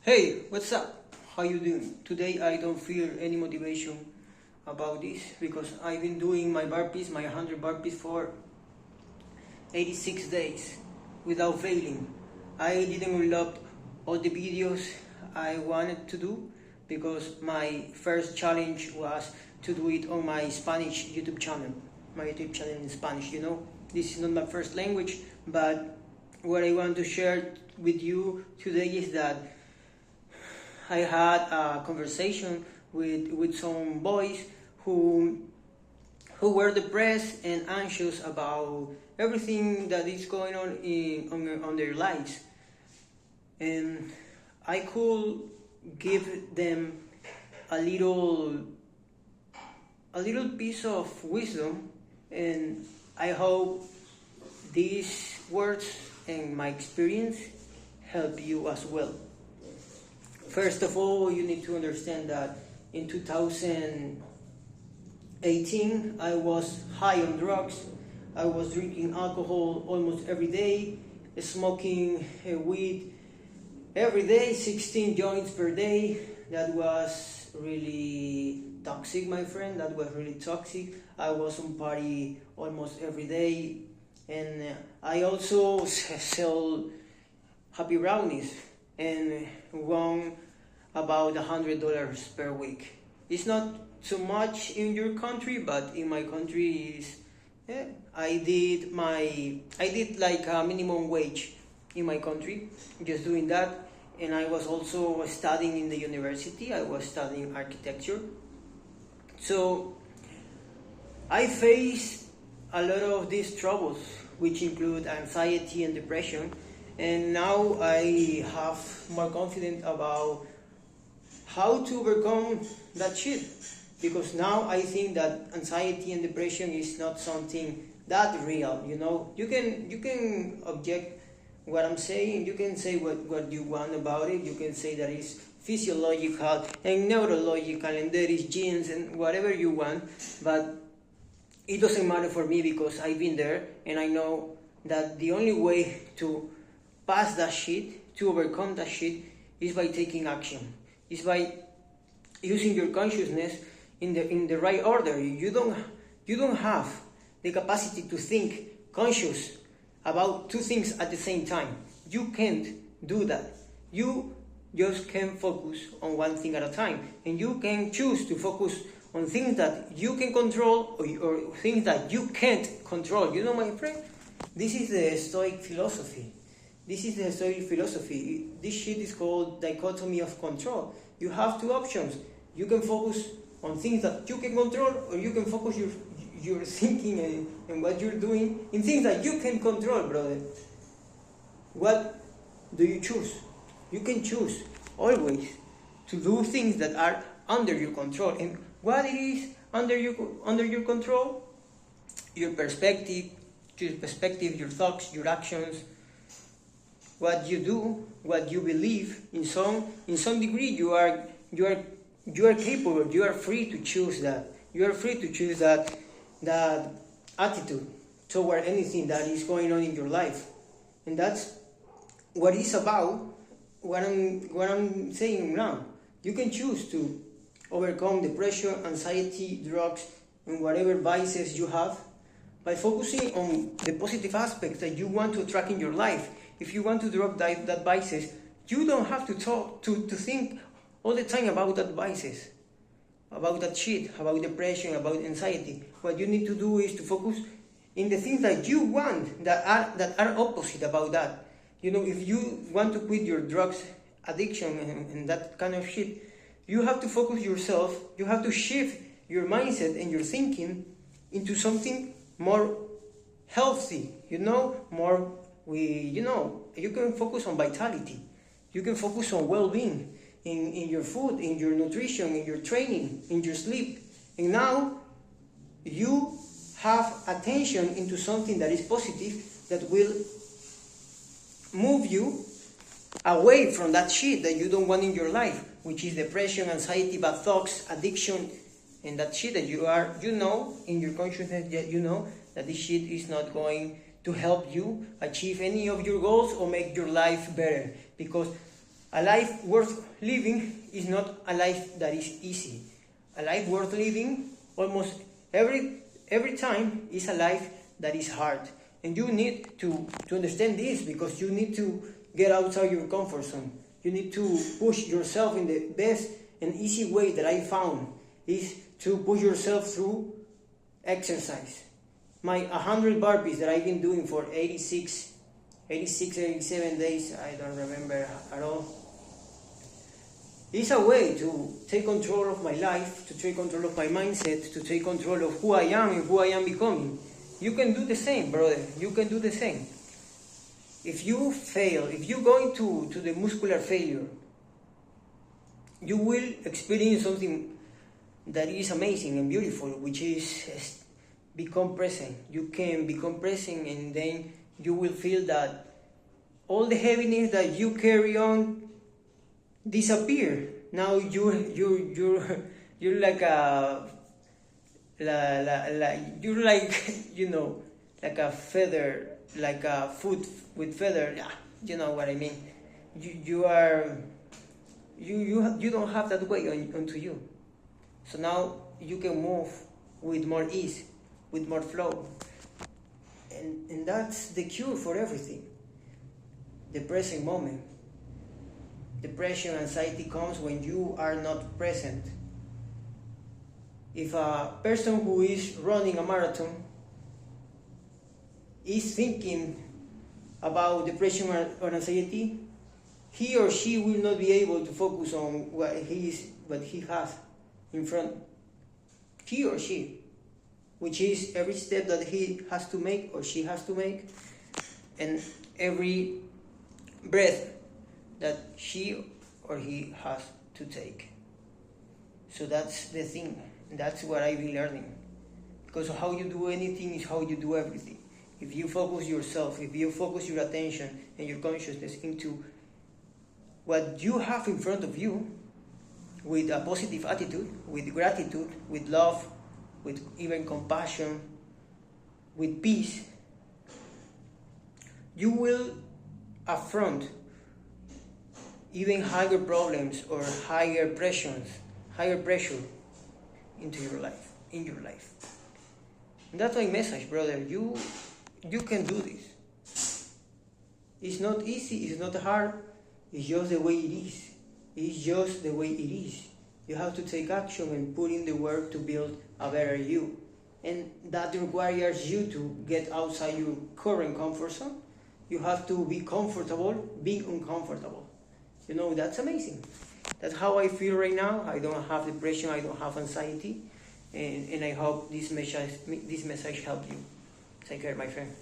Hey, what's up? How you doing? Today I don't feel any motivation about this because I've been doing my burpees, my 100 burpees for 86 days without failing. I didn't upload all the videos I wanted to do because my first challenge was to do it on my Spanish YouTube channel. My YouTube channel in Spanish, This is not my first language, but what I want to share with you today is that I had a conversation with some boys who were depressed and anxious about everything that is going on their lives, and I could give them a little piece of wisdom, and I hope these words and my experience help you as well. First of all, you need to understand that in 2018, I was high on drugs. I was drinking alcohol almost every day, smoking weed every day, 16 joints per day. That was really toxic, my friend. That was really toxic. I was on party almost every day. And I also sell happy brownies and won about $100 per week. It's not so much in your country, but in my country I did like a minimum wage in my country, just doing that. And I was also studying in the university. I was studying architecture. So I faced a lot of these troubles, which include anxiety and depression. And now I have more confidence about how to overcome that shit. Because now I think that anxiety and depression is not something that real, You can object what I'm saying, you can say what you want about it, you can say that it's physiological and neurological and there is genes and whatever you want, but it doesn't matter for me because I've been there and I know that the only way to pass that shit, to overcome that shit, is by taking action. Is by using your consciousness in the right order. You don't have the capacity to think conscious about two things at the same time. You can't do that. You just can focus on one thing at a time, and you can choose to focus on things that you can control or things that you can't control. My friend, this is the Stoic philosophy. This shit is called dichotomy of control. You have two options. You can focus on things that you can control, or you can focus your thinking and what you're doing in things that you can control, brother. What do you choose? You can choose always to do things that are under your control. And what it is under your control? Your perspective, your thoughts, your actions, what you do, what you believe. In some degree, you are capable. You are free to choose that. You are free to choose that attitude toward anything that is going on in your life, and that's what it's about. What I'm saying now. You can choose to overcome depression, anxiety, drugs, and whatever vices you have by focusing on the positive aspects that you want to attract in your life. If you want to drop that vices, you don't have to think all the time about that vices, about that shit, about depression, about anxiety. What you need to do is to focus in the things that you want, that are opposite about that. If you want to quit your drugs addiction and that kind of shit, you have to focus yourself. You have to shift your mindset and your thinking into something more healthy. You can focus on vitality. You can focus on well-being in your food, in your nutrition, in your training, in your sleep. And now you have attention into something that is positive, that will move you away from that shit that you don't want in your life, which is depression, anxiety, bad thoughts, addiction, and that shit that in your consciousness, that this shit is not going to help you achieve any of your goals or make your life better. Because A life worth living is not a life that is easy. A life worth living almost every time is a life that is hard. And you need to understand this, because you need to get outside your comfort zone. You need to push yourself in the best and easy way that I found is to push yourself through exercise. My 100 burpees that I've been doing for 87 days, I don't remember at all. It's a way to take control of my life, to take control of my mindset, to take control of who I am and who I am becoming. You can do the same, brother. You can do the same. If you fail, if you go into the muscular failure, you will experience something that is amazing and beautiful, which is become present. You can become present, and then you will feel that all the heaviness that you carry on disappear. Now you're like you're like like a feather, like a foot with feather. Yeah, you know what I mean. You don't have that weight onto you. So now you can move with more ease, with more flow, and that's the cure for everything. The present moment. Depression, anxiety comes when you are not present. If a person who is running a marathon is thinking about depression or anxiety, he or she will not be able to focus on what he has in front. He or she, which is every step that he has to make or she has to make, and every breath that she or he has to take. So that's the thing. That's what I've been learning. Because how you do anything is how you do everything. If you focus yourself, if you focus your attention and your consciousness into what you have in front of you, with a positive attitude, with gratitude, with love, with even compassion, with peace, you will affront even higher problems or higher pressure into your life, in your life. And that's my message, brother. You can do this. It's not easy, it's not hard, it's just the way it is. It's just the way it is. You have to take action and put in the work to build a better you. And that requires you to get outside your current comfort zone. You have to be comfortable being uncomfortable. That's amazing. That's how I feel right now. I don't have depression, I don't have anxiety. And I hope this message helped you. Take care, my friend.